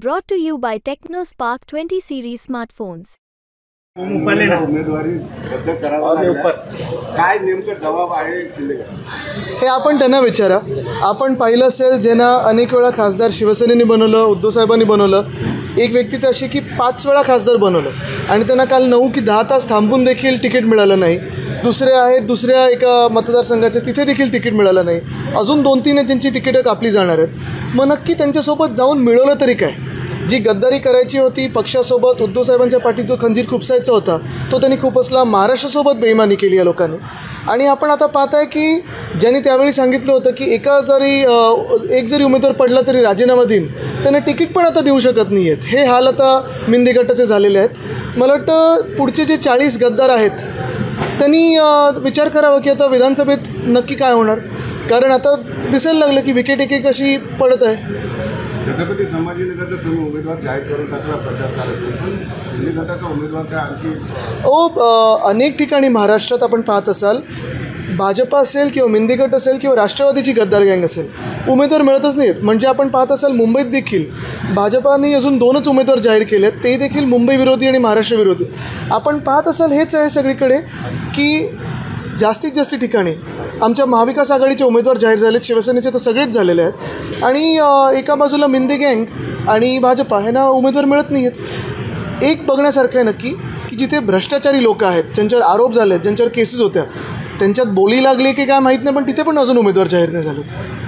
Brought to you by TechnoSpark 20 series smartphones. उमेदवारी रद्द करावा लागला. काय नेमकं जबाब आहे हे आपण त्यांना विचारा. आपण पाहिलं असेल ज्यांना अनेक वेळा खासदार शिवसेनेने बनवलं, उद्धव साहेबांनी बनवलं. एक व्यक्ती तर अशी की 5 वेळा खासदार बनवलं आणि त्यांना काल 9 की 10 तास थांबून देखील तिकीट मिळालं नाही. दुसरे आहेत दुसऱ्या एका मतदारसंघाचे, तिथे देखील तिकीट मिळालं नाही. अजून 2-3 ज्यांची तिकीटं कापली जाणार आहेत. मग नक्की त्यांच्यासोबत जाऊन मिळवलं तरी काय? जी गद्दारी करायची होती पक्षासोबत, उद्धव साहेबांच्या पाठीत जो खंजीर खुपसायचा होता तो त्यांनी खुपसला. महाराष्ट्रासोबत बेईमानी केली या लोकांनी. आणि आपण आता पाहत आहे की ज्यांनी त्यावेळी सांगितलं होतं की एक जरी उमेदवार पडला तरी राजीनामा देईन, त्यांना तिकीट पण आता देऊ शकत नाही आहेत. हे हाल आता मिंदे गटाचे झालेले आहेत. मला वाटतं पुढचे जे 40 गद्दार आहेत त्यांनी विचार करावा की आता विधानसभेत नक्की काय होणार. कारण आता दिसायला लागलं की विकेट एक अशी पडत आहे. छत्रपती संभाजीनगरचा तुम्ही उमेदवार जाहीर करून टाकला प्रचार करत, पण शिंदे गटाचा उमेदवार काय आणखी अनेक ठिकाणी महाराष्ट्रात आपण पाहत असाल, भाजपा असेल किंवा मिंदे गट असेल किंवा राष्ट्रवादीची गद्दार गँग असेल, उमेदवार मिळतच नाहीत. म्हणजे आपण पाहत असाल मुंबईत देखील भाजपाने अजून 2च उमेदवार जाहीर केले आहेत, ते देखील मुंबई विरोधी आणि महाराष्ट्र विरोधी. आपण पाहत असाल हेच आहे सगळीकडे की जास्तीत जास्त ठिकाणी आमच्या महाविकास आघाडीचे उमेदवार जाहीर झालेत, शिवसेनेचे तर सगळेच झालेले आहेत. आणि एका बाजूला मिंदे गँग आणि भाजपा ह्यांना उमेदवार मिळत नाही आहेत. एक बघण्यासारखं आहे नक्की की जिथे भ्रष्टाचारी लोक आहेत, ज्यांच्यावर आरोप झाले आहेत, ज्यांच्यावर केसेस होत्या, त्यांच्यात बोली लागली की काय माहीत नाही, पण तिथे पण अजून उमेदवार जाहीर नाही झालेत.